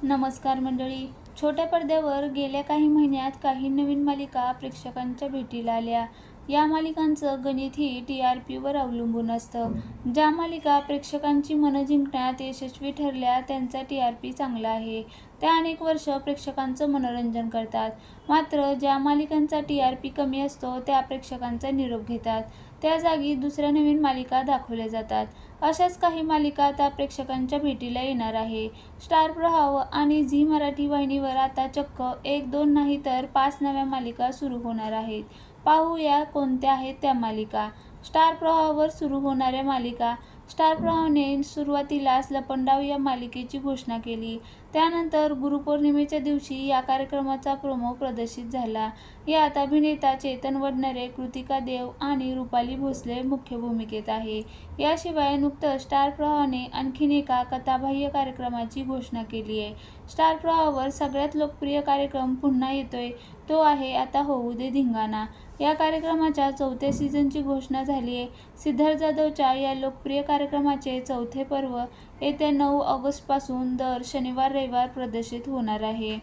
नमस्कार मंडळी. छोट्या पडद्यावर गेल्या काही महिन्यात काही नवीन मालिका प्रेक्षकांच्या भेटीला आल्या. या मालिकांचं गणितही TRPवर अवलंबून असतं. ज्या मालिका प्रेक्षकांची मनं जिंकण्यात यशस्वी ठरल्या त्यांचा TRP चांगला आहे. त्या अनेक वर्ष प्रेक्षकांचं मनोरंजन करतात. मात्र ज्या मालिकांचा TRP कमी असतो त्या प्रेक्षकांचा निरोप घेतात. त्या जागी दुसऱ्या नवीन मालिका दाखवल्या जातात. अशाच काही मालिका आता प्रेक्षकांच्या भेटीला येणार आहे. स्टार प्रवाह आणि झी मराठी वाहिनीवर आता चक्क 1-2 नाही तर 5 नव्या मालिका सुरू होणार आहेत. पाहूया कोणत्या आहेत त्या मालिका. स्टार प्रवाहावर सुरू होणाऱ्या मालिका. स्टार प्रवाहाने सुरुवातीलाच लपंडाव या मालिकेची घोषणा केली. त्यानंतर गुरुपौर्णिमेच्या दिवशी या कार्यक्रमाचा प्रोमो प्रदर्शित झाला. यात अभिनेता चेतन वडनेरे, कृतिका देव आणि रुपाली भोसले मुख्य भूमिकेत आहे. याशिवाय नुकतंच स्टार प्रवाहाने आणखीन एका कथाबाह्य कार्यक्रमाची घोषणा केली आहे. स्टार प्रवाहावर सगळ्यात लोकप्रिय कार्यक्रम पुन्हा येतोय. तो आहे आता होऊ दे धिंगाणा. या कार्यक्रमाच्या 4थ्या सीझनची घोषणा झाली आहे. सिद्धार्थ जाधवच्या या लोकप्रिय कार्यक्रमाचे 4थे पर्व येत्या 9 ऑगस्टपासून दर शनिवार-रविवार प्रदर्शित होणार आहे.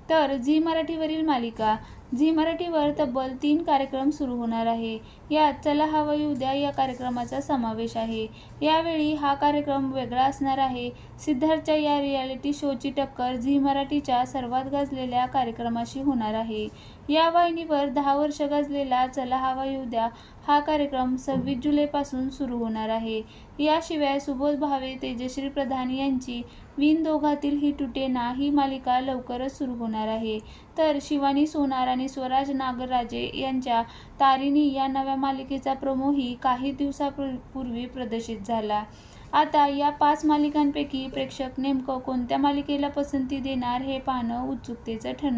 तर झी मराठीवरील मालिका. झी मराठीवर तब्बल 3 कार्यक्रम सुरू होणार आहे. यात चला हवा येऊ द्या या कार्यक्रमाचा समावेश आहे. यावेळी हा कार्यक्रम वेगळा असणार आहे. सिद्धार्थच्या या रियालिटी शोची टक्कर झी मराठीच्या सर्वात गाजलेल्या कार्यक्रमाशी होणार आहे. या वाहिनीवर 10 वर्ष गाजलेला चला हवा येऊ द्या हा कार्यक्रम 26 जुलैपासून सुरू होणार आहे. याशिवाय सुबोध भावे, तेजश्री प्रधान यांची विण दोघातील ही टुटे ना ही मालिका लवकरच सुरू होणार आहे. तर शिवानी सोनार आणि स्वराज नागराजे यांच्या तारिणी या नव्या मालिकेचा प्रोमोही काही दिवसांपूर्वी प्रदर्शित झाला. आता या 5 मालिकांपैकी प्रेक्षक नेमकं कोणत्या मालिकेला पसंती देणार हे पाहणं उत्सुकतेचं ठरणार.